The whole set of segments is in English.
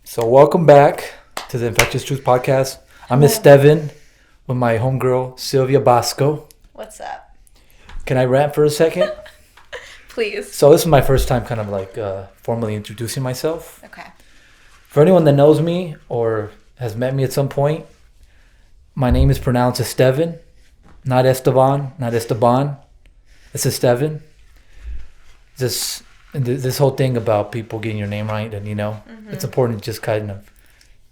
So welcome back to the Infectious Truth Podcast. I'm Miss Steven with my homegirl Sylvia Bosco. What's up? Can I rant for a second? Please. So this is my first time kind of like formally introducing myself. Okay. For anyone that knows me or has met me at some point, my name is pronounced Estevan, not Esteban, not Esteban. It's Estevan. This whole thing about people getting your name right, and it's important to just kind of.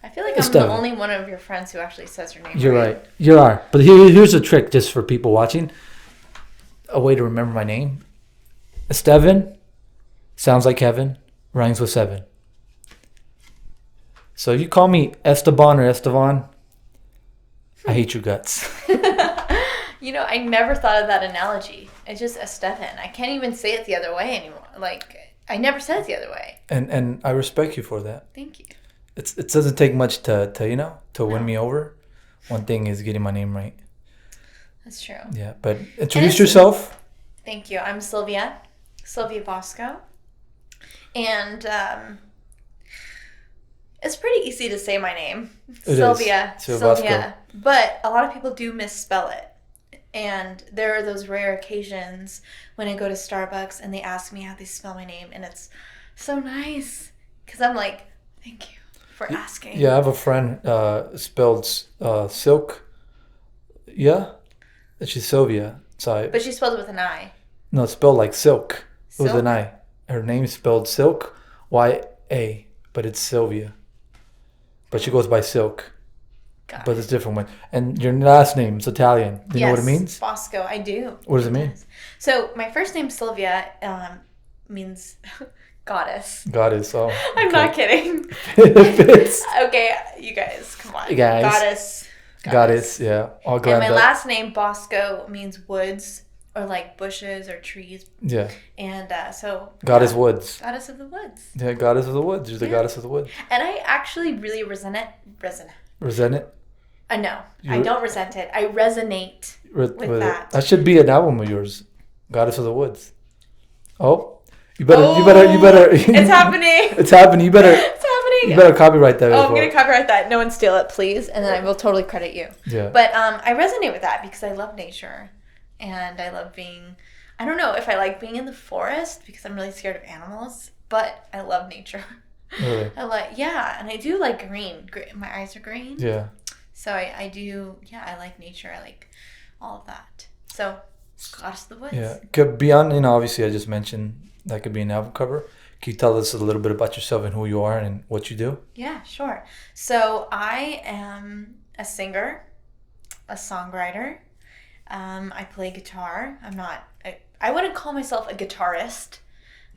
I feel like I'm the only one of your friends who actually says your name. You're right. You are. But here's a trick, just for people watching. A way to remember my name. Estevan sounds like Kevin, rhymes with 7. So you call me Esteban or Estevan, I hate your guts. I never thought of that analogy. It's just Estevan. I can't even say it the other way anymore. Like, I never said it the other way. And I respect you for that. Thank you. It doesn't take much to win me over. One thing is getting my name right. That's true. Yeah, but introduce yourself. Thank you. I'm Sylvia Bosco. And it's pretty easy to say my name. Sylvia. Bosco. But a lot of people do misspell it. And there are those rare occasions when I go to Starbucks and they ask me how they spell my name. And it's so nice. Because I'm like, thank you for asking. Yeah, I have a friend spelled Silk. Yeah? She's Sylvia. But she spelled it with an I. No, it's spelled like silk. Silk? With an I. Her name's spelled Silk, Y-A, but it's Sylvia. But she goes by Silk. But it's a different one. And your last name is Italian. Do you know what it means? Bosco, I do. What does it mean? So my first name, Sylvia, means goddess. Goddess, oh. I'm not kidding. It fits. Okay, you guys, come on. Guys. Goddess, yeah. All glad. And my last name, Bosco, means woods or like bushes or trees. Yeah. And so... Goddess Woods. Goddess of the woods. Yeah, Goddess of the Woods. You're the goddess of the woods. And I actually really resent it. Resent it? No, I don't resent it. I resonate with that. That should be an album of yours. Goddess of the Woods. Oh, you better. It's happening. It's happening. It's happening. You better copyright that. Oh, I'm going to copyright that. No one steal it, please. And then I will totally credit you. Yeah. But I resonate with that because I love nature. And I love being... I don't know if I like being in the forest because I'm really scared of animals. But I love nature. Really? And I do like green. My eyes are green. Yeah. So I do, I like nature. I like all of that. So, Goddess of the Woods. Yeah. Could beyond, obviously I just mentioned that could be an album cover. Can you tell us a little bit about yourself and who you are and what you do? Yeah, sure. So I am a singer, a songwriter. I play guitar. I wouldn't call myself a guitarist,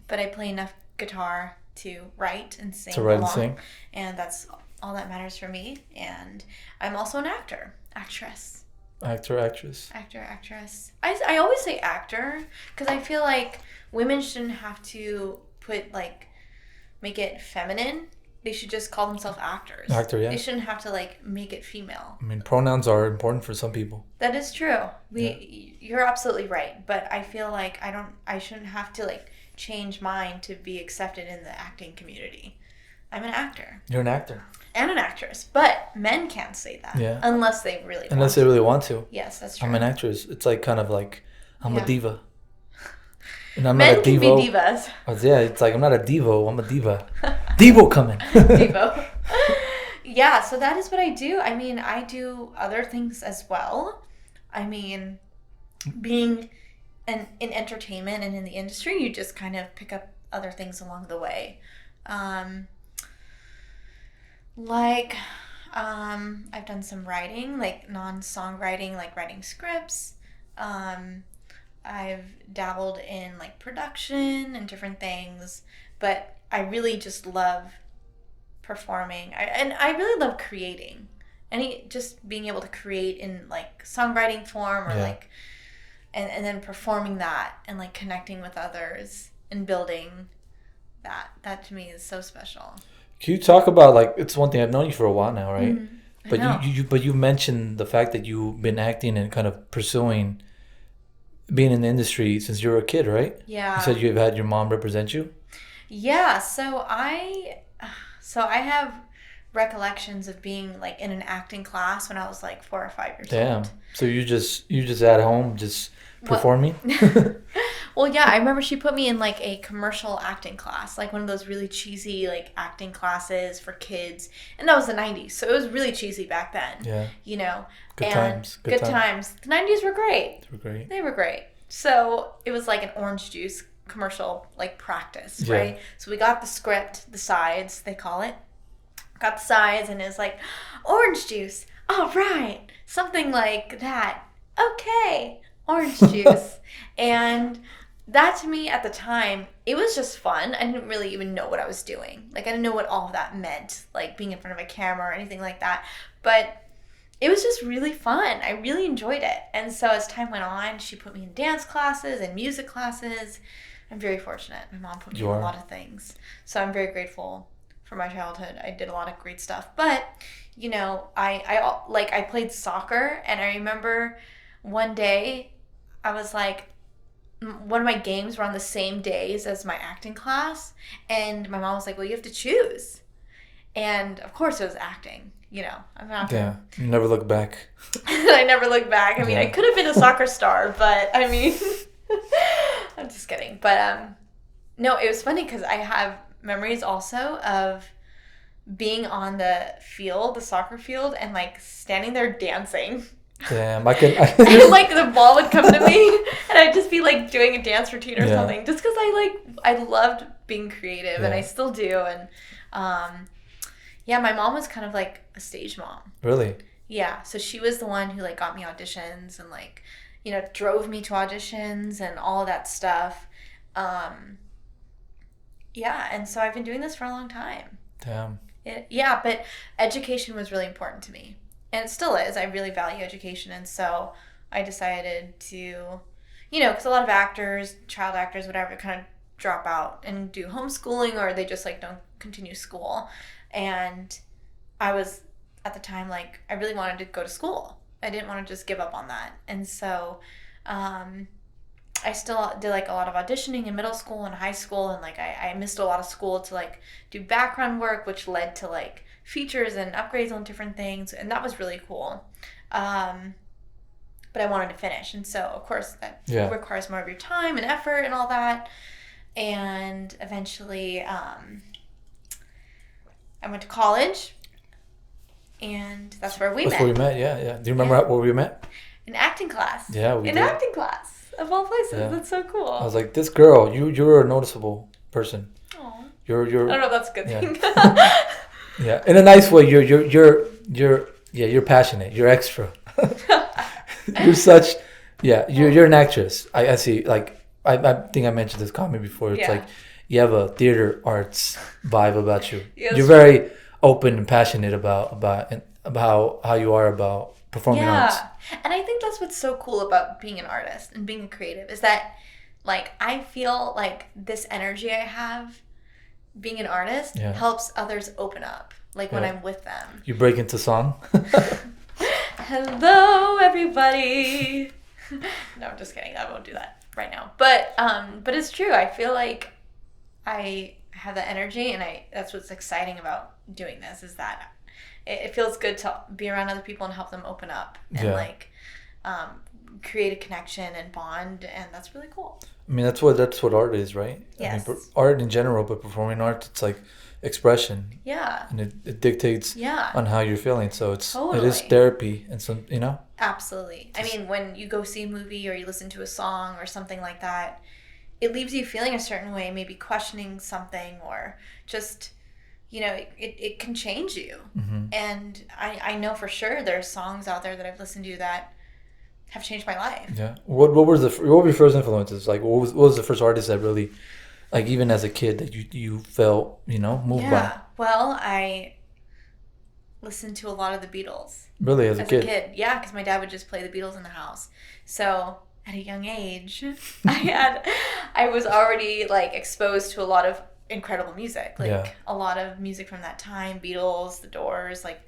but I play enough guitar to write and sing. And that's all that matters for me. And I'm also an actress. Actress. I always say actor because I feel like women shouldn't have to make it feminine. They should just call themselves actors. Actor, yeah. They shouldn't have to make it female. I mean, pronouns are important for some people. That is true. You're absolutely right. But I feel like I shouldn't have to change mine to be accepted in the acting community. I'm an actor. You're an actor. And an actress. But men can't say that. Yeah. Unless they really want to. Yes, that's true. I'm an actress. It's I'm a diva. And I'm men not a divo. can be divas. Yeah, it's I'm not a divo. I'm a diva. Devo coming. Devo. Yeah, so that is what I do. I mean, I do other things as well. I mean, being in entertainment and in the industry, you just kind of pick up other things along the way. I've done some writing, non-songwriting, writing scripts. I've dabbled in production and different things, but I really just love performing. I really love creating. Just being able to create in songwriting form or and then performing that and like connecting with others and building that. That to me is so special. Can you talk about, like, it's one thing, I've known you for a while now, right? Mm-hmm. But you mentioned the fact that you've been acting and kind of pursuing being in the industry since you were a kid, right? Yeah. You said you've had your mom represent you? Yeah, so I have recollections of being like in an acting class when I was like 4 or 5 years Damn. old. So you just at home just Well, performing? well, yeah, I remember she put me in like a commercial acting class, like one of those really cheesy like acting classes for kids, and that was the '90s, so it was really cheesy back then, Yeah. you know. Good And times. Good good times. times. The '90s were great. They were great. They were great. So it was like an orange juice commercial, like practice, Yeah. right? So we got the script, the sides, they call it. Got the sides, and it was like, orange juice. All right. Something like that. Okay. Orange juice. And that to me at the time, it was just fun. I didn't really even know what I was doing. Like, I didn't know what all of that meant, like being in front of a camera or anything like that. But it was just really fun. I really enjoyed it. And so as time went on, she put me in dance classes and music classes. I'm very fortunate. My mom put me in a lot of things. So I'm very grateful for my childhood. I did a lot of great stuff. But, you know, I played soccer, and I remember one day I was like, one of my games were on the same days as my acting class, and my mom was like, well, you have to choose. And of course it was acting. You know, I'm not Yeah. You never look back. I never look back. I mean, I Yeah. could have been a soccer star, but I mean, I'm just kidding. But no, it was funny because I have memories also of being on the field, the soccer field, and like standing there dancing. Damn. And like the ball would come to me, and I'd just be like doing a dance routine or Yeah. something, just because I loved being creative, and Yeah. I still do. And yeah, my mom was kind of like a stage mom. Really? Yeah, so she was the one who like got me auditions and like, you know, drove me to auditions and all of that stuff. Yeah, and so I've been doing this for a long time. Damn. Yeah, but education was really important to me. And it still is. I really value education, and so I decided to, you know, because a lot of actors, child actors, whatever, kind of drop out and do homeschooling, or they just like don't continue school. And I was at the time like I really wanted to go to school. I didn't want to just give up on that. And so I still did like a lot of auditioning in middle school and high school, and like I missed a lot of school to like do background work, which led to like features and upgrades on different things, and that was really cool. But I wanted to finish, and so of course that requires more of your time and effort and all that. And eventually I went to college, and that's where we met. That's where we met, yeah. Do you remember where we met? In acting class. Yeah, we did. In acting class, of all places. Yeah. That's so cool. I was like, this girl, you're a noticeable person. Aww. You're I don't know if that's a good thing. Yeah, in a nice way. You're passionate. You're extra. You're such. Yeah, you're an actress. I see. Like I think I mentioned this comment before. It's like you have a theater arts vibe about you. Yes. You're very open and passionate about how you are about performing arts. And I think that's what's so cool about being an artist and being a creative is that, like, I feel like this energy I have being an artist helps others open up, like when I'm with them. You break into song? Hello, everybody. No, I'm just kidding. I won't do that right now. But it's true. I feel like I have that energy, and that's what's exciting about doing this is that it feels good to be around other people and help them open up and like create a connection and bond, and that's really cool. I mean, that's what art is, right? Yes. I mean, art in general, but performing art, it's like expression. Yeah. And it dictates on how you're feeling. So it is therapy, and some, you know. Absolutely. I mean, when you go see a movie or you listen to a song or something like that, it leaves you feeling a certain way, maybe questioning something, or just, you know, it can change you. Mm-hmm. And I know for sure there's songs out there that I've listened to that have changed my life. Yeah. What were your first influences? Like, what was the first artist that really, like, even as a kid, that you felt, you know, moved by? Well, I listened to a lot of the Beatles. Really, as a kid? Yeah, because my dad would just play the Beatles in the house. So at a young age, I was already like exposed to a lot of incredible music, like a lot of music from that time, Beatles, The Doors, like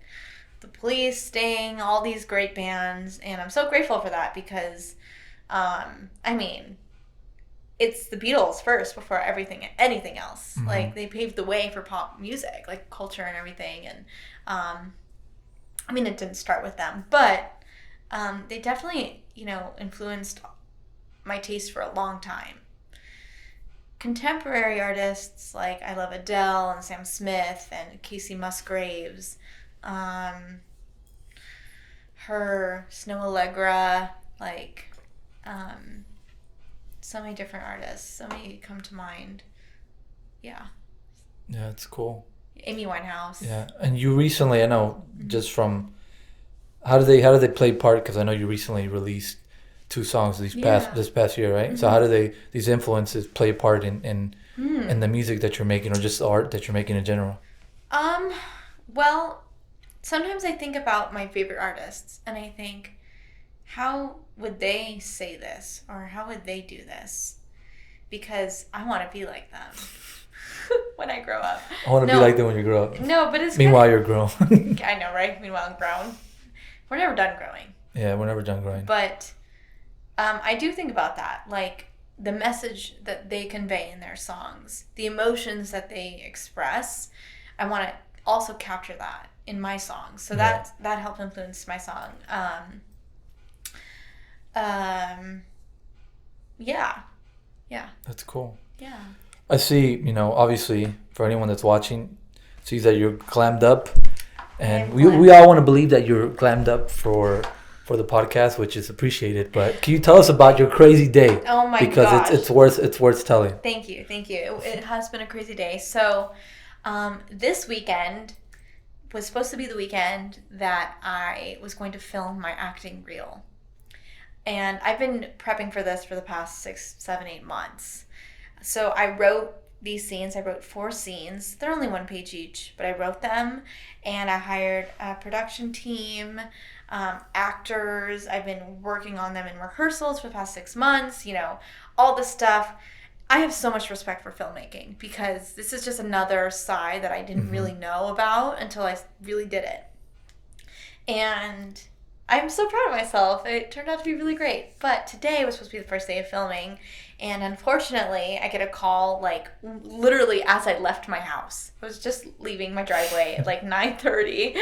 The Police, Sting, all these great bands, and I'm so grateful for that because, I mean, it's the Beatles first before anything else. Mm-hmm. Like, they paved the way for pop music, like culture and everything. And I mean, it didn't start with them, but they definitely, influenced my taste for a long time. Contemporary artists, like, I love Adele and Sam Smith and Casey Musgraves, her Snow Allegra, like, so many different artists. So many come to mind. Yeah. Yeah, it's cool. Amy Winehouse. Yeah, and you recently, I know, just from how do they play part? Because I know you recently released 2 songs this past year, right? Mm-hmm. So how do these influences play a part in the music that you're making, or just the art that you're making in general? Well, sometimes I think about my favorite artists, and I think, how would they say this, or how would they do this? Because I want to be like them when I grow up. I want to be like them when you grow up. No, but it's meanwhile you're grown. I know, right? Meanwhile I'm grown. We're never done growing. Yeah, we're never done growing. But I do think about that, like the message that they convey in their songs, the emotions that they express. I want to also capture that in my songs. So that helped influence my song. Yeah. That's cool. Yeah. I see, obviously, for anyone that's watching, sees that you're glammed up. And we all want to believe that you're glammed up for the podcast, which is appreciated. But can you tell us about your crazy day? Oh my gosh. Because it's worth telling. Thank you. It has been a crazy day. So this weekend was supposed to be the weekend that I was going to film my acting reel. And I've been prepping for this for the past 6, 7, 8 months. So I wrote these scenes. I wrote 4 scenes. They're only 1 page each, but I wrote them, and I hired a production team, actors. I've been working on them in rehearsals for the past 6 months, all this stuff. I have so much respect for filmmaking, because this is just another side that I didn't really know about until I really did it. And I'm so proud of myself. It turned out to be really great. But today was supposed to be the first day of filming, and unfortunately, I get a call, like, literally as I left my house. I was just leaving my driveway at, like, 9:30.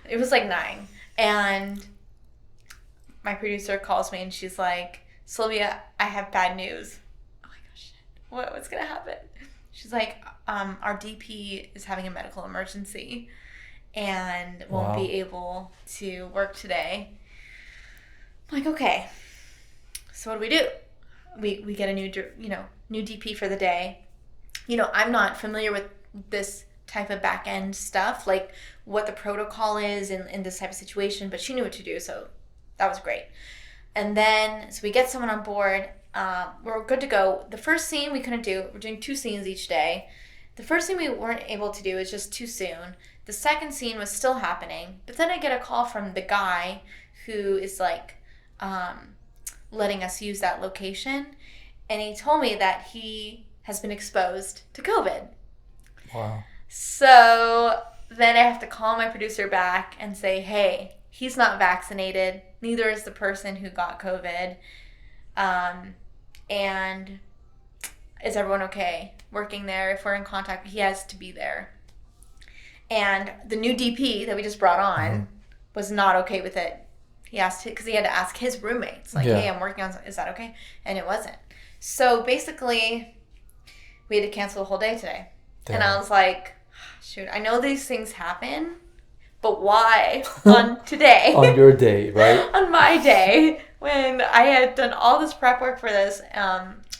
It was, like, 9. And my producer calls me, and she's like, Sylvia, I have bad news. Oh, my gosh, shit. What's going to happen? She's like, our DP is having a medical emergency and won't be able to work today. I'm like, okay. So what do? We get a new DP for the day. I'm not familiar with this type of back end stuff, like what the protocol is in this type of situation, but she knew what to do, so that was great. And then, so we get someone on board. We're good to go. The first scene we couldn't do. We're doing 2 scenes each day. The first scene we weren't able to do. It's just too soon. The second scene was still happening, but then I get a call from the guy who is like letting us use that location, and he told me that he has been exposed to COVID. Wow. So then I have to call my producer back and say, hey, he's not vaccinated. Neither is the person who got COVID. And is everyone okay working there? If we're in contact, he has to be there. And the new DP that we just brought on was not okay with it. He asked, because he had to ask his roommates, like, hey, I'm working on, is that okay? And it wasn't. So basically, we had to cancel the whole day today. Damn. And I was like, shoot, I know these things happen, but why on today? On your day, right? On my day, when I had done all this prep work for this.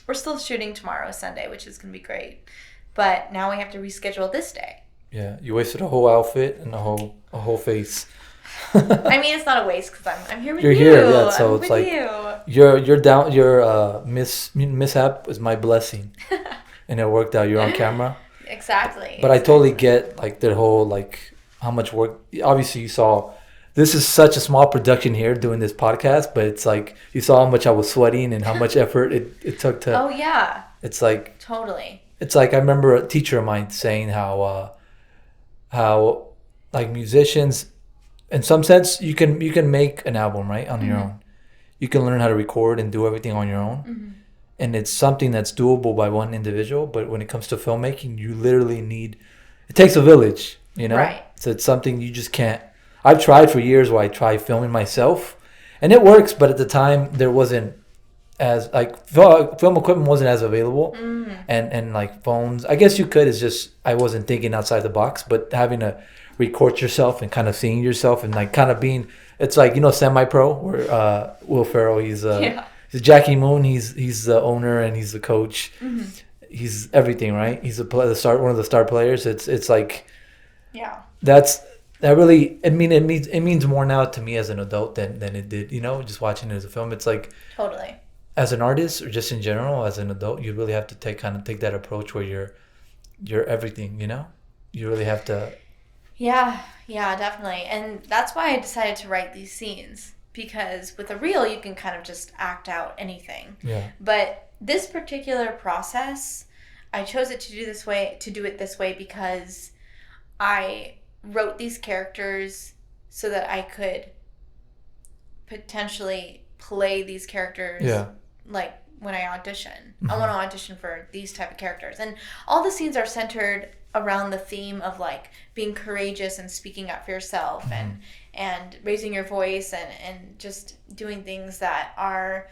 We're still shooting tomorrow, Sunday, which is going to be great. But now we have to reschedule this day. Yeah, you wasted a whole outfit and a whole face. I mean, it's not a waste because I'm here with you. You're here, yeah. So it's like you. You're down. Your mishap is my blessing, and it worked out. You're on camera. Exactly. But I totally get like the whole like how much work. Obviously, you saw. This is such a small production here doing this podcast, but it's like you saw how much I was sweating and how much effort it took to. Oh yeah. It's like totally. It's like I remember a teacher of mine saying how like musicians, in some sense, you can make an album right on your own. You can learn how to record and do everything on your own, and it's something that's doable by one individual. But when it comes to filmmaking, you literally need, it takes a village, you know? Right. So it's something you just can't. I've tried for years where I try filming myself, and it works, but at the time there wasn't as like film equipment wasn't as available, and like phones. I guess you could. It's just I wasn't thinking outside the box, but having to record yourself and kind of seeing yourself and like kind of being, it's like, you know, semi-pro where Will Ferrell, he's Jackie Moon, he's the owner and he's the coach. He's everything, right? He's one of the star players. It's like, that really, it means more now to me as an adult than it did, you know, just watching it as a film. It's like, totally, as an artist or just in general as an adult, you really have to take that approach where you're everything, you know. You really have to. Yeah, definitely. And that's why I decided to write these scenes, because with a reel you can kind of just act out anything. Yeah. But this particular process, I chose it to do it this way because I wrote these characters so that I could potentially play these characters. Yeah. Like when I audition. I want to audition for these type of characters. And all the scenes are centered around the theme of like being courageous and speaking up for yourself and raising your voice and just doing things that are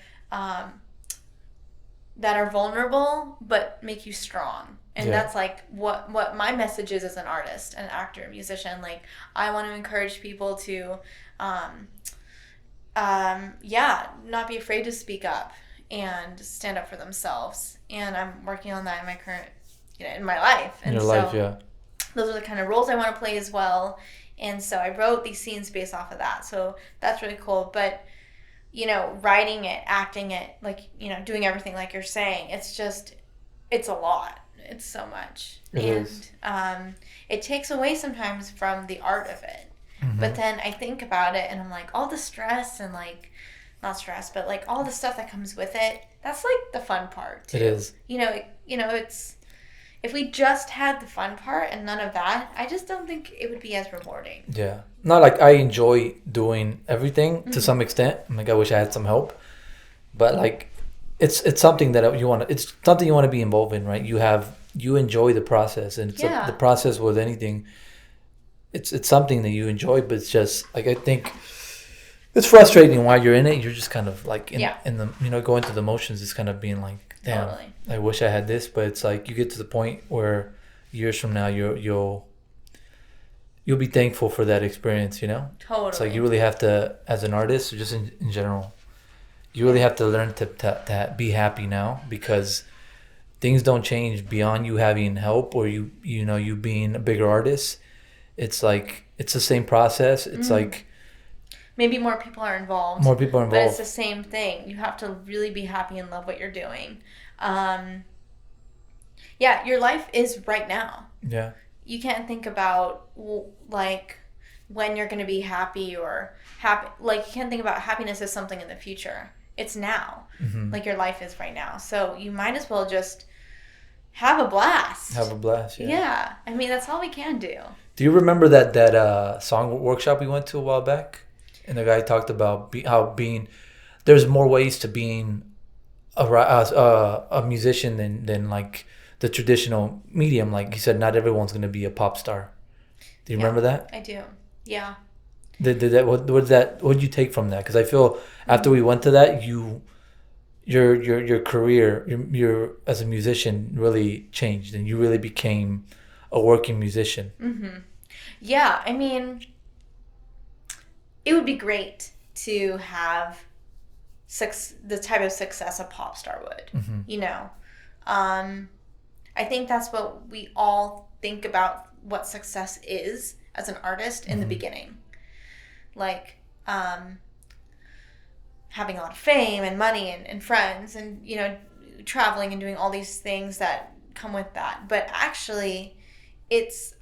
vulnerable but make you strong. And that's like what my message is as an artist, an actor, musician. Like, I want to encourage people to not be afraid to speak up and stand up for themselves. And I'm working on that in my current, in my life. And in your life, yeah. Those are the kind of roles I want to play as well. And so I wrote these scenes based off of that. So that's really cool. But, writing it, acting it, like, doing everything like you're saying, it's a lot. It's so much. It is. It takes away sometimes from the art of it. But then I think about it and I'm like, all the stress and like, not stress, but like all the stuff that comes with it, that's like the fun part too. It is. It's, if we just had the fun part and none of that, I just don't think it would be as rewarding. Yeah. Not like I enjoy doing everything to some extent. Like, I wish I had some help. But like, it's something that you want to be involved in, right? You enjoy the process, and it's the process with anything. It's something that you enjoy, but it's just like, I think it's frustrating while you're in it. You're just kind of like in the, going through the motions. It's kind of being like, damn, totally. I wish I had this. But it's like, you get to the point where years from now, you'll be thankful for that experience, Totally. It's like, you really have to, as an artist, or just in general, you really have to learn to be happy now, because things don't change beyond you having help or you being a bigger artist. It's like, it's the same process. It's like, maybe more people are involved. But it's the same thing. You have to really be happy and love what you're doing. Your life is right now. Yeah. You can't think about like when you're going to be happy or happy. Like, you can't think about happiness as something in the future. It's now. Like, your life is right now. So you might as well just have a blast. Yeah. I mean, that's all we can do. Do you remember that song workshop we went to a while back? And the guy talked about how there's more ways to being a musician than like the traditional medium. Like he said, not everyone's going to be a pop star. Do you remember that? I do. Yeah. What did you take from that? Because I feel after we went to that, your career, your as a musician really changed, and you really became a working musician. Yeah, I mean, it would be great to have the type of success a pop star would. I think that's what we all think about what success is as an artist in the beginning. Like, having a lot of fame and money and friends and, traveling and doing all these things that come with that. But actually, it's,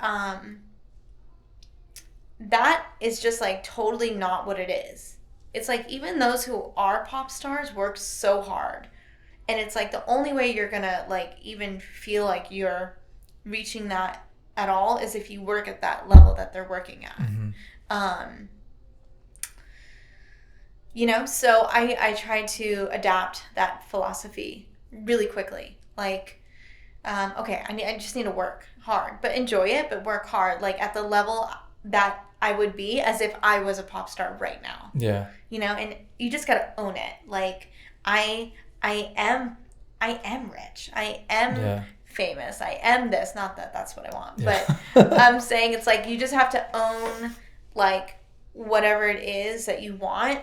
that is just like totally not what it is. It's like, even those who are pop stars work so hard. And it's like the only way you're gonna like even feel like you're reaching that at all is if you work at that level that they're working at. So I try to adapt that philosophy really quickly. Like, okay, I just need to work hard, but enjoy it, but work hard, like at the level that I would be as if I was a pop star right now. Yeah. You know, and you just gotta own it. Like, I am rich. I am famous. I am this. Not that that's what I want, but I'm saying it's like you just have to own like whatever it is that you want,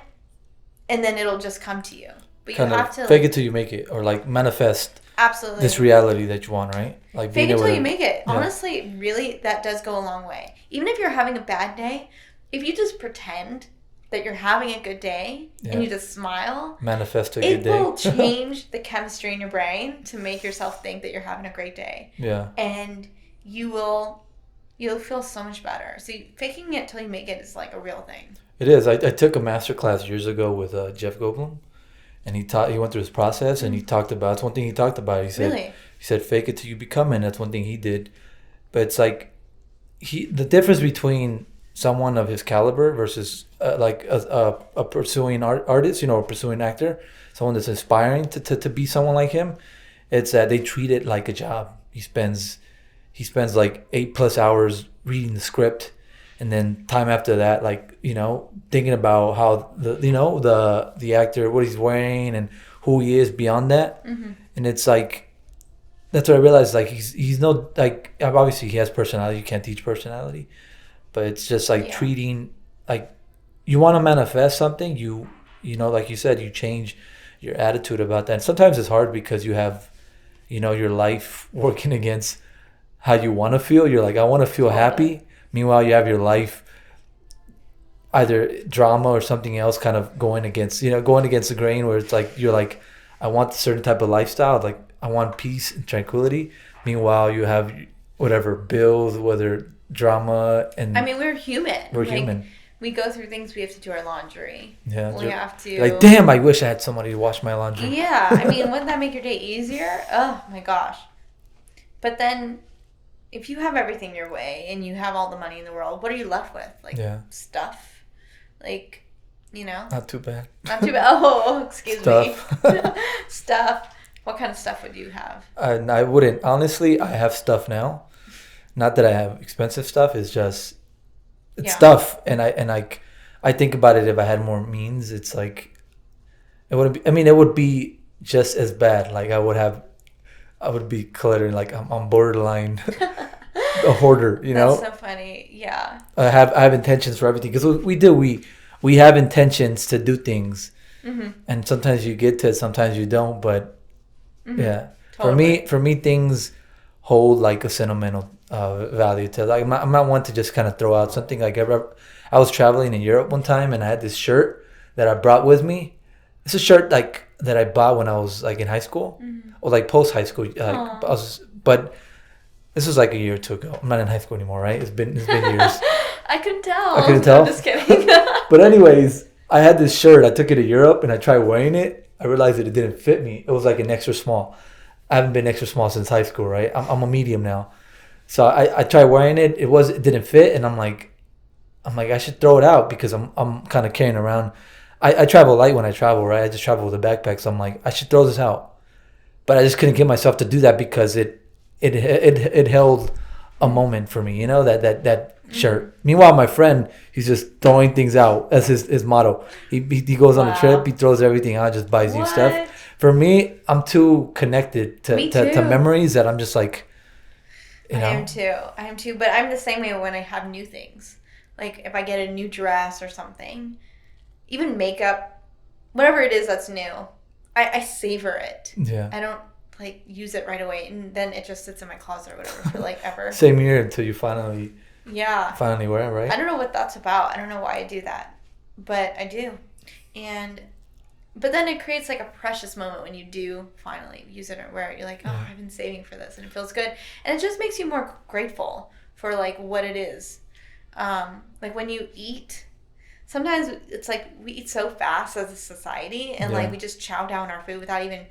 and then it'll just come to you. But kind you have to fake it till you make it, or like manifest absolutely this reality that you want, right? Like fake it till you make it. Honestly, really, that does go a long way. Even if you're having a bad day, if you just pretend that you're having a good day and you just smile, manifest a good day. It will change the chemistry in your brain to make yourself think that you're having a great day. Yeah. And you'll feel so much better. So faking it till you make it is like a real thing. It is. I took a master class years ago with Jeff Goldblum, and he went through his process, and he talked about, that's one thing he talked about. He said, really? He said, fake it till you become it. And that's one thing he did. But it's like, the difference between someone of his caliber versus like a pursuing artist, you know, a pursuing actor, someone that's aspiring to be someone like him, it's that they treat it like a job. He spends like 8+ hours reading the script, and then time after that, like, you know, thinking about how the actor, what he's wearing and who he is beyond that. Mm-hmm. And it's like, that's what I realized. Like he's no, like, obviously he has personality. You can't teach personality, but it's just like treating, like, you want to manifest something. You know, like you said, you change your attitude about that. And sometimes it's hard because you have, you know, your life working against how you want to feel. You're like, I want to feel happy. Meanwhile, you have your life, either drama or something else, kind of going against the grain, where it's like, you're like, I want a certain type of lifestyle. Like, I want peace and tranquility. Meanwhile, you have whatever bills, whether drama, and I mean, we're human. We're human. We go through things. We have to do our laundry. Yeah. We have to. Like, damn, I wish I had somebody to wash my laundry. Yeah. I mean, wouldn't that make your day easier? Oh my gosh. But then, if you have everything your way and you have all the money in the world, what are you left with? Like, stuff? Like, you know? Not too bad. Not too bad. Oh, excuse stuff. me. Stuff. What kind of stuff would you have? I wouldn't. Honestly, I have stuff now. Not that I have expensive stuff. It's just, it's stuff. And I think about it, if I had more means, it's like, it wouldn't be, I mean, it would be just as bad. Like, I would be cluttering. Like, I'm borderline a hoarder, you know? That's so funny. Yeah. I have intentions for everything. Because we have intentions to do things. Mm-hmm. And sometimes you get to it, sometimes you don't. But yeah, totally. For me, things hold like a sentimental value to. Like, I'm not one to just kind of throw out something. Like, I was traveling in Europe one time, and I had this shirt that I brought with me. It's a shirt like that I bought when I was like in high school, or like post high school. But this was like a year or two ago. I'm not in high school anymore, right? It's been years. I couldn't tell. I couldn't tell. I'm just kidding. But anyways, I had this shirt. I took it to Europe, and I tried wearing it. I realized that it didn't fit me. It was like an extra small. I haven't been extra small since high school, right? I'm a medium now. So I tried wearing it. It didn't fit, and I'm like, I should throw it out, because I'm kind of carrying around. I travel light when I travel, right? I just travel with a backpack, so I'm like, I should throw this out. But I just couldn't get myself to do that, because it held a moment for me, you know, that shirt. Meanwhile, my friend, he's just throwing things out as his motto. He goes on a trip, he throws everything out, just buys new stuff. For me, I'm too connected to memories that I'm just like, you know. I am too. But I'm the same way when I have new things. Like, if I get a new dress or something, even makeup, whatever it is that's new, I savor it. Yeah. I don't like use it right away, and then it just sits in my closet or whatever for like ever. Same here, until you finally wear it, right? I don't know what that's about. I don't know why I do that, but I do. But then it creates like a precious moment when you do finally use it or wear it. You're like, oh, I've been saving for this, and it feels good, and it just makes you more grateful for like what it is. Like when you eat, sometimes it's like we eat so fast as a society, and like we just chow down our food without even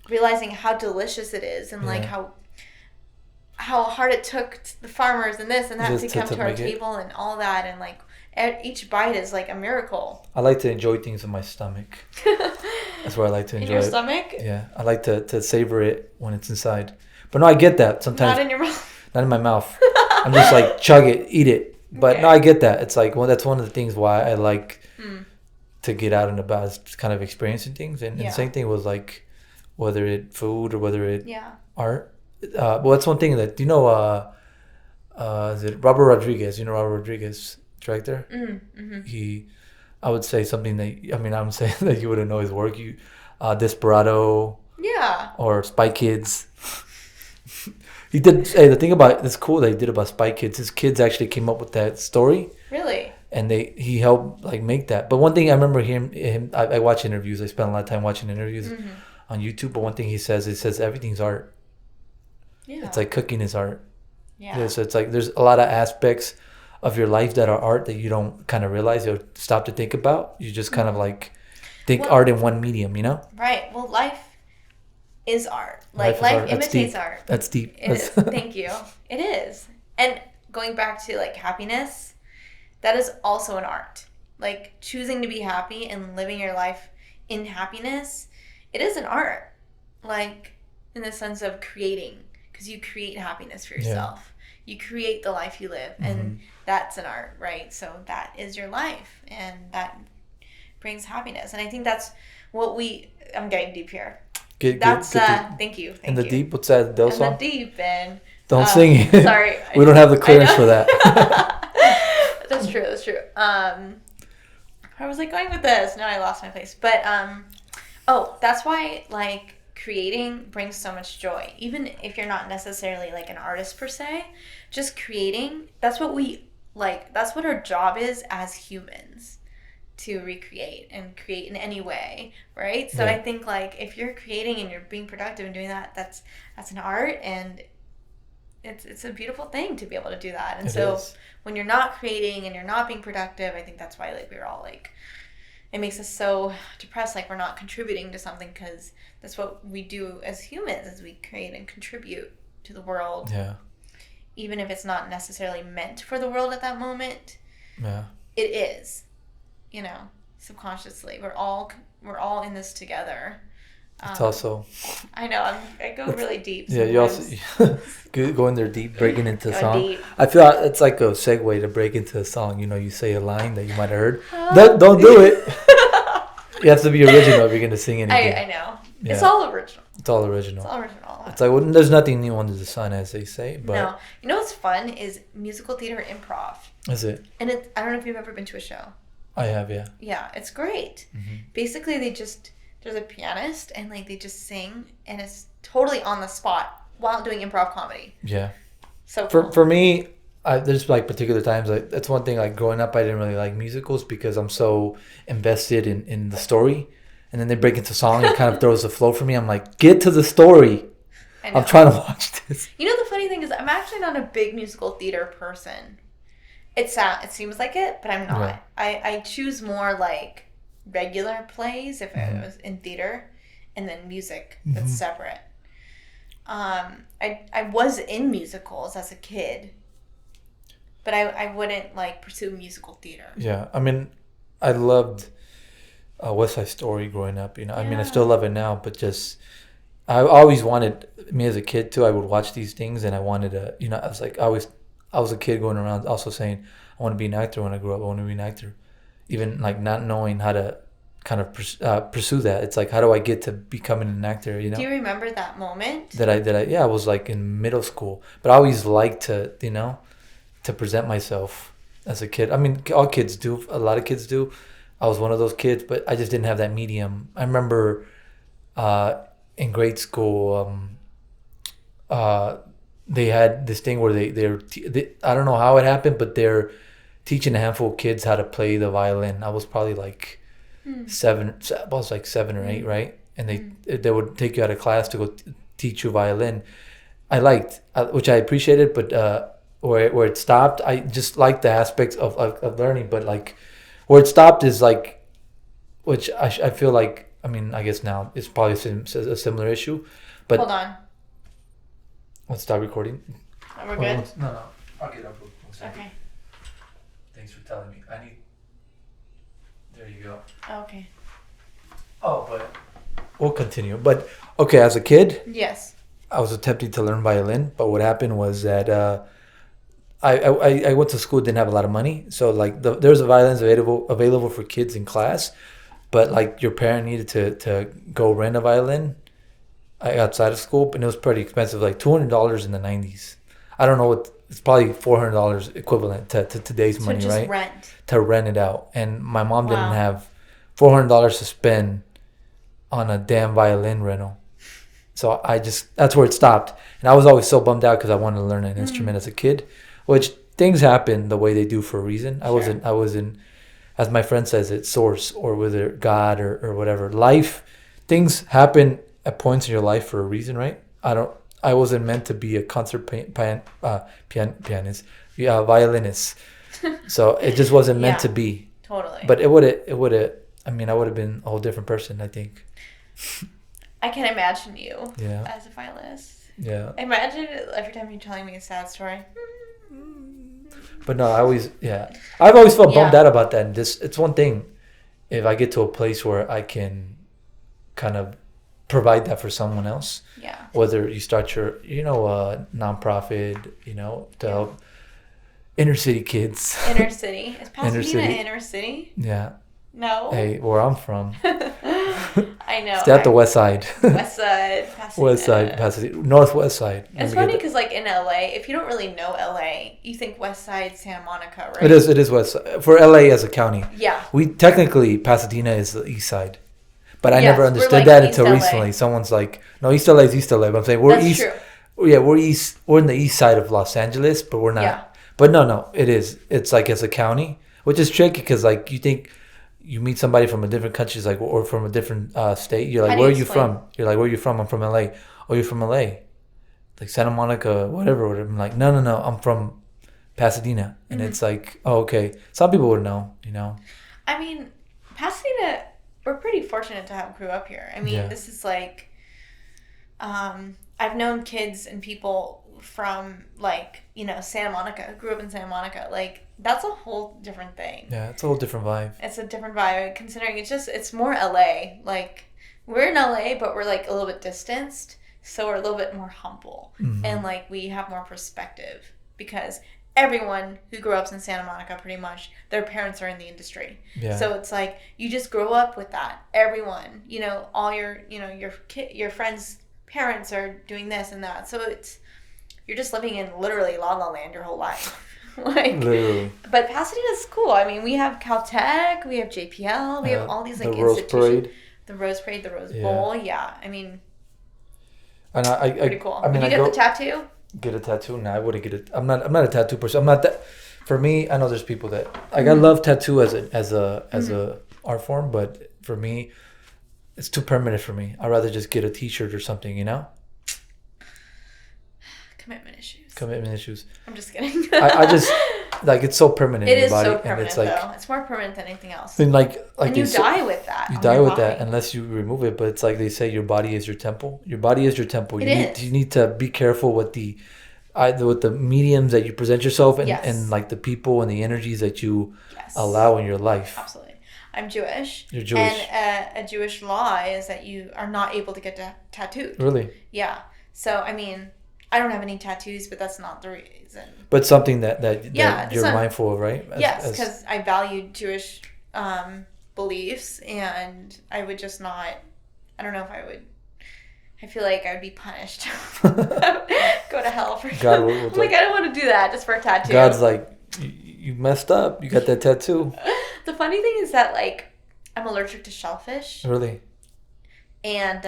realizing how delicious it is, and like how hard it took the farmers and this and that to come to our table and all that, and like each bite is like a miracle. I like to enjoy things in my stomach. That's where I like to enjoy in your it. stomach? Yeah, I like to savor it when it's inside. But no, I get that sometimes. Not in your mouth. Not in my mouth. I'm just like chug it, eat it. But Okay. no, I get that. It's like, well, that's one of the things why I like to get out and about, is kind of experiencing things. And same thing with like whether it food or whether it art. Well, that's one thing that, is it Robert Rodriguez? You know Robert Rodriguez, director? I would say something that, I'm saying that you wouldn't know his work. Desperado. Yeah. Or Spy Kids. He did. Hey, the thing about it's cool that he did about Spy Kids. His kids actually came up with that story. Really? And he helped like make that. But one thing I remember him I watch interviews. I spend a lot of time watching interviews on YouTube. But one thing he says everything's art. Yeah. It's like cooking is art. Yeah. So it's like there's a lot of aspects of your life that are art that you don't kind of realize or stop to think about. You just kind of like think art in one medium, Right. Well, life is art. Like life imitates art. That's deep. It is. Thank you. It is. And going back to like happiness, that is also an art. Like choosing to be happy and living your life in happiness, it is an art. Like in the sense of creating, because you create happiness for yourself. You create the life you live, and that's an art, right? So that is your life, and that brings happiness. And I think that's what I'm getting deep here. Thank you. In the deep, what's that? Those song? In the deep, and don't sing it. Sorry, we don't have the clearance for that. That's true. Where was I going with this? Now I lost my place. But that's why like creating brings so much joy. Even if you're not necessarily like an artist per se, just creating. That's what we like. That's what our job is as humans. To recreate and create in any way, right? So I think like if you're creating and you're being productive and doing that, that's an art, and it's a beautiful thing to be able to do that. And when you're not creating and you're not being productive, I think that's why like we're all like, it makes us so depressed, like we're not contributing to something, because that's what we do as humans, is we create and contribute to the world. Yeah. Even if it's not necessarily meant for the world at that moment. Yeah. It is. Subconsciously, we're all in this together. It's also. I know I go really deep. Yeah, sometimes. you also go in there deep, breaking into a song. Deep. I feel it's like a segue to break into a song. You say a line that you might have heard. Don't do it. You have to be original if you're gonna sing anything. I know. Yeah. It's all original. It's all original. It's like there's nothing new under the sun, as they say. But no, what's fun is musical theater improv. Is it? And I don't know if you've ever been to a show. I have, yeah. Yeah, it's great. Mm-hmm. Basically, there's a pianist, and like they just sing, and it's totally on the spot while doing improv comedy. Yeah. So cool. For me, there's like particular times, like that's one thing. Like growing up, I didn't really like musicals because I'm so invested in the story, and then they break into song and it kind of throws the flow for me. I'm like, get to the story. I'm trying to watch this. The funny thing is, I'm actually not a big musical theater person. It seems like it, but I'm not. Yeah. I choose more like regular plays if it was in theater, and then music that's separate. I was in musicals as a kid, but I wouldn't like pursue musical theater. Yeah, I loved West Side Story growing up. I still love it now, but just I always wanted, me as a kid too. I would watch these things, and I wanted to. I was like I was a kid going around also saying, I want to be an actor when I grow up. I want to be an actor. Even like not knowing how to kind of pursue that. It's like, how do I get to becoming an actor, Do you remember that moment? I was like in middle school. But I always liked to, to present myself as a kid. All kids do. A lot of kids do. I was one of those kids, but I just didn't have that medium. I remember in grade school, they had this thing where they I don't know how it happened, but they're teaching a handful of kids how to play the violin. I was probably like 7 or 8, right? And they would take you out of class to go teach you violin. I liked, which I appreciated, but where it stopped, I just liked the aspects of learning, but like where it stopped is like, which I feel like, I guess now it's probably a similar issue, but hold on. Let's start recording. Oh, we're good? No. I'll get up. Okay. Thanks for telling me. There you go. Oh, okay. Oh, but we'll continue. But okay, as a kid, Yes. I was attempting to learn violin, but what happened was that I went to school, didn't have a lot of money, so like there's a violins available for kids in class, but like your parent needed to go rent a violin outside of school, and it was pretty expensive, like $200 in the 90s. I don't know what it's probably $400 equivalent to today's money, just right? Rent. To rent it out, and my mom Wow. didn't have $400 to spend on a damn violin rental. So that's where it stopped. And I was always so bummed out because I wanted to learn an instrument as a kid, which things happen the way they do for a reason. Sure. I wasn't, as my friend says, it's source or whether God or whatever. Life, things happen at points in your life for a reason, right? I wasn't meant to be a concert pianist, violinist. So it just wasn't meant to be. Totally. But it would have, I would have been a whole different person, I think. I can imagine you as a violinist. Yeah. Imagine every time you're telling me a sad story. But no, I've always felt bummed out about that. And it's one thing if I get to a place where I can kind of provide that for someone else. Yeah. Whether you start your, nonprofit, to help inner city kids. Inner city. Is Pasadena inner city? Yeah. No. Hey, where I'm from. I know. It's at the west side. West side, Pasadena. West side, Pasadena. Northwest side. It's funny because, like, in LA, if you don't really know LA, you think West Side, Santa Monica, right? It is west side. For LA as a county. Yeah. Technically, Pasadena is the east side. But I never understood like that East until LA. Recently. Someone's like, no, East LA is East LA. But I'm saying That's true. Yeah, we're east. We're in the east side of Los Angeles, but we're not. Yeah. But no, it is. It's like as a county, which is tricky because like you think you meet somebody from a different country, like or from a different state. You're like, where are you from? You're like, where are you from? I'm from LA. Oh, you're from LA, like Santa Monica, whatever. I'm like, no, I'm from Pasadena, and it's like, oh, okay. Some people would know, I mean, Pasadena, we're pretty fortunate to have grew up here. I mean, this is like, I've known kids and people from like, Santa Monica, grew up in Santa Monica. Like, that's a whole different thing. Yeah, it's a whole different vibe. It's a different vibe considering it's more LA. Like, we're in LA, but we're like a little bit distanced. So we're a little bit more humble. Mm-hmm. And like, we have more perspective because everyone who grew up in Santa Monica, pretty much, their parents are in the industry. Yeah. So it's like, you just grow up with that. Everyone, all your, your friends' parents are doing this and that. So you're just living in literally La La Land your whole life. Like, literally. But Pasadena's cool. I mean, we have Caltech, we have JPL, we have all these like institutions. The Rose Parade, the Rose Bowl. Yeah, I mean, and pretty cool. I mean, you get the tattoo? Get a tattoo? No, I wouldn't get it. I'm not a tattoo person. I'm not that. For me, I know there's people that like. I love tattoo as a art form, but for me, it's too permanent for me. I'd rather just get a T-shirt or something, Commitment issues. I'm just kidding. I just like it's so permanent in your body. It is so permanent, it's like, though. It's more permanent than anything else. And and you die with that. You die with that unless you remove it. But it's like they say, your body is your temple. Your body is your temple. You need to be careful with the mediums that you present yourself and like the people and the energies that you allow in your life. Absolutely. I'm Jewish. You're Jewish. And a Jewish law is that you are not able to get tattooed. Really? Yeah. So, I mean, I don't have any tattoos, but that's not the reason. But something that you're mindful of, right? Yes, because I value Jewish beliefs, and I would just not. I don't know if I would. I feel like I would be punished. Go to hell for God. I don't want to do that just for a tattoo. God's like, you messed up. You got that tattoo. The funny thing is that like I'm allergic to shellfish. Really? And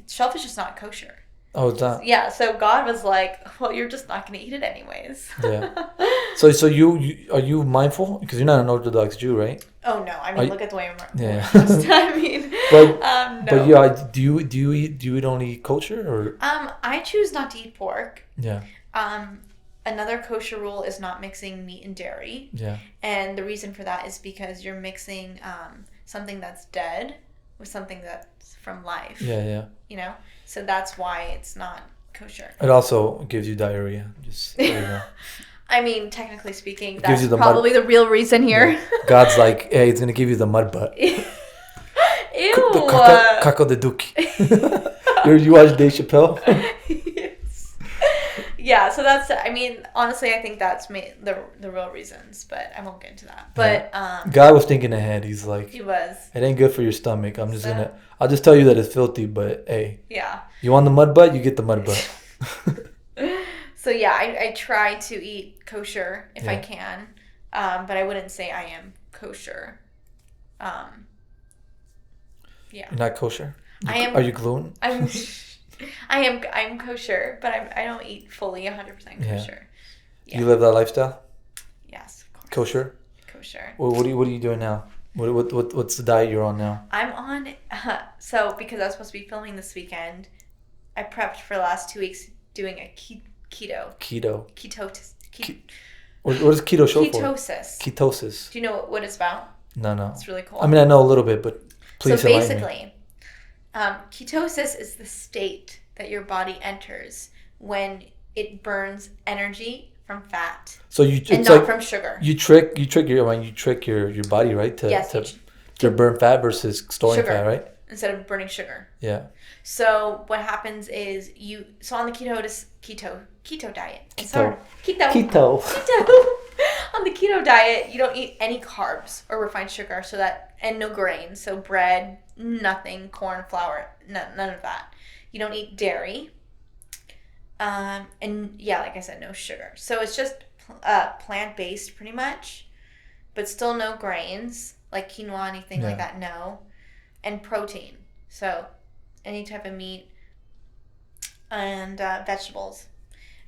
shellfish is not kosher. Oh, it's not? Yeah, so God was like, well, you're just not going to eat it anyways. Yeah. So you are you mindful? Because you're not an Orthodox Jew, right? Oh, no. I mean, look at the way I'm yeah. I mean, no. But yeah, do you eat only kosher or? I choose not to eat pork. Yeah. Another kosher rule is not mixing meat and dairy. Yeah. And the reason for that is because you're mixing something that's dead with something that's from life. Yeah. So that's why it's not kosher. It also gives you diarrhea. Just so you know. I mean, technically speaking, that's probably the real reason here. Yeah. God's like, hey, it's going to give you the mud butt. Ew. Caco de Duque. You watch Dave Chappelle? Yes. Yeah, so that's, I mean, honestly, I think that's the real reasons, but I won't get into that. But guy was thinking ahead. He's like, he was. It ain't good for your stomach. I'll just tell you that it's filthy, but hey. Yeah. You want the mud butt? You get the mud butt. So yeah, I try to eat kosher if I can, but I wouldn't say I am kosher. Yeah. You're not kosher? I am. Are you gluten? I'm kosher, but I don't eat fully 100% kosher. Yeah. You live that lifestyle? Yes, of course. Kosher? Kosher. Well, what are you doing now? What's the diet you're on now? I'm on so because I was supposed to be filming this weekend, I prepped for the last 2 weeks doing a keto. What does keto show for? Ketosis. Do you know what it's about? No. It's really cool. I mean, I know a little bit, but please enlighten me. So basically, ketosis is the state that your body enters when it burns energy from fat. So it's not from sugar. You trick your body, right? To burn fat versus storing fat, right? Instead of burning sugar. Yeah. So what happens is on the keto diet. Keto. On the keto diet, you don't eat any carbs or refined sugar, and no grains. So bread, nothing, corn, flour, none of that. You don't eat dairy. And yeah, like I said, no sugar. So it's just plant-based pretty much, but still no grains, like quinoa, anything like that, no. And protein. So any type of meat and vegetables.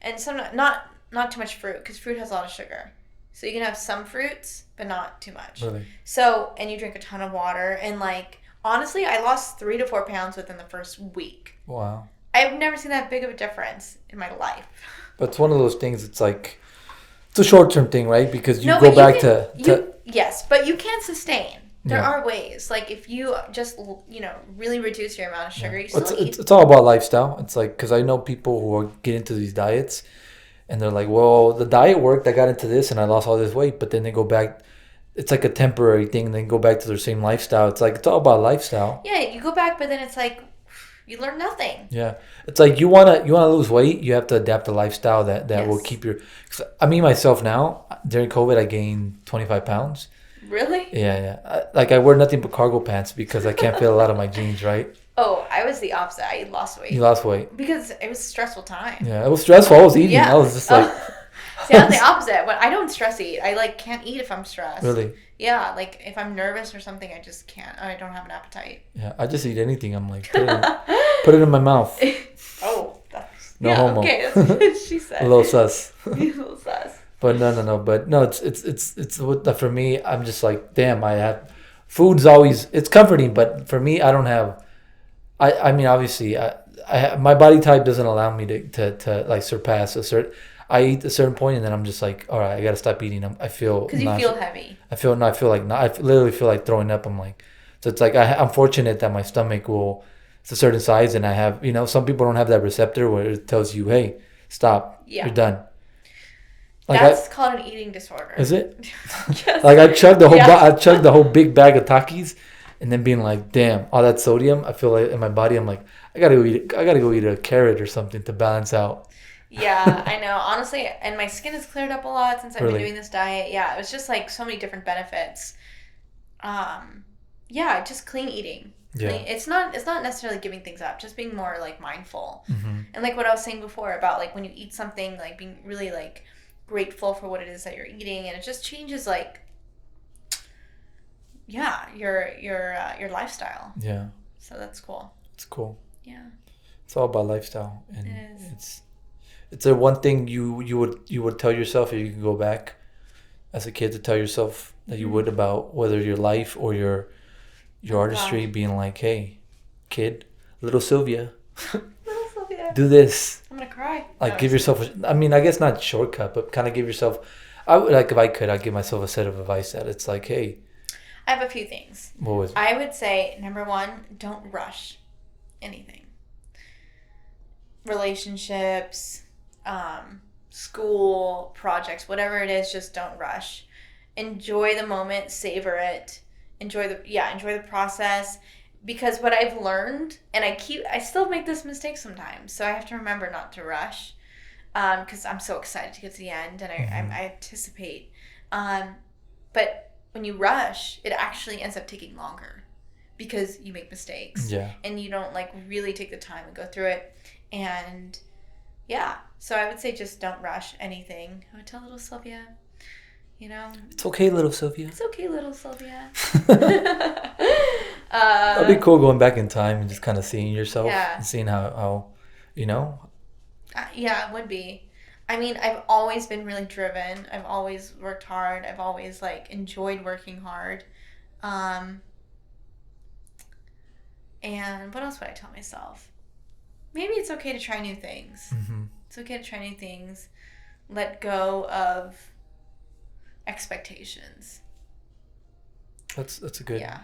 And some, not too much fruit, because fruit has a lot of sugar. So you can have some fruits, but not too much. Really? So, and you drink a ton of water. And honestly, I lost 3 to 4 pounds within the first week. Wow. I've never seen that big of a difference in my life. But it's one of those things, it's like, it's a short-term thing, right? Because you go back to... Yes, but you can sustain. There are ways. Like, if you just, really reduce your amount of sugar, you still eat. It's all about lifestyle. It's like, because I know people who get into these diets, and they're like, well, the diet worked. I got into this, and I lost all this weight. But then they go back. It's like a temporary thing. And then go back to their same lifestyle. It's like, it's all about lifestyle. Yeah, you go back, but then it's like, you learn nothing. Yeah. It's like, you wanna lose weight, you have to adapt a lifestyle that will keep your... I mean, myself now, during COVID, I gained 25 pounds. Really? Yeah. I wear nothing but cargo pants because I can't feel a lot of my jeans, right? Oh, I was the opposite. I lost weight. You lost weight? Because it was a stressful time. Yeah, it was stressful. I was eating. Yeah. I was just like... See, I'm the opposite. When I don't stress eat. I can't eat if I'm stressed. Really? Yeah, if I'm nervous or something, I just can't. I don't have an appetite. Yeah, I just eat anything. I'm like, put it in my mouth. Oh, that's... No homo. Okay, that's what she said. A little sus. A little sus. But no. But no, it's for me. I'm just like, damn. I have food's always, it's comforting, but for me, I don't have. I mean, obviously, my body type doesn't allow me to surpass a certain. I eat a certain point, and then I'm just like, all right, I gotta stop eating. I feel because you feel heavy. I feel like I literally feel like throwing up. I'm like, so it's like I'm fortunate that my stomach it's a certain size, and I have some people don't have that receptor where it tells you, hey, stop, you're done. That's called an eating disorder. Is it? Yes. I chugged the whole big bag of Takis, and then being like, damn, all that sodium. I feel like in my body, I'm like, I gotta go eat a carrot or something to balance out. Yeah, I know. Honestly, and my skin has cleared up a lot since I've been doing this diet. Yeah, it was just so many different benefits. Yeah, just clean eating. Yeah. It's not necessarily giving things up, just being more mindful. Mm-hmm. And what I was saying before about when you eat something, being really grateful for what it is that you're eating, and it just changes your lifestyle. Yeah. So that's cool. It's cool. Yeah. It's all about lifestyle, and it is. It's a one thing you would tell yourself if you could go back as a kid to tell yourself that you would about whether your life or your artistry being like, hey, kid, little Sylvia, do this. I'm gonna cry. Give yourself I guess not shortcut, but kind of give yourself. I would if I could, I'd give myself a set of advice that it's like, hey. I have a few things. What was it? I would say number 1, don't rush anything. Relationships, school, projects, whatever it is, just don't rush. Enjoy the moment, savor it. Enjoy the process. because what I've learned, and I still make this mistake sometimes, so I have to remember not to rush, because I'm so excited to get to the end, and I anticipate. But when you rush, it actually ends up taking longer because you make mistakes. Yeah. And you don't like really take the time and go through it. And yeah, so I would say just don't rush anything. I would tell little Sylvia, It's okay, little Sylvia. It's okay, little Sylvia. That'd be cool going back in time and just kind of seeing yourself and seeing how Yeah, it would be. I mean, I've always been really driven. I've always worked hard. I've always like enjoyed working hard. And what else would I tell myself? Maybe it's okay to try new things. Mm-hmm. It's okay to try new things. Let go of expectations. That's a good yeah.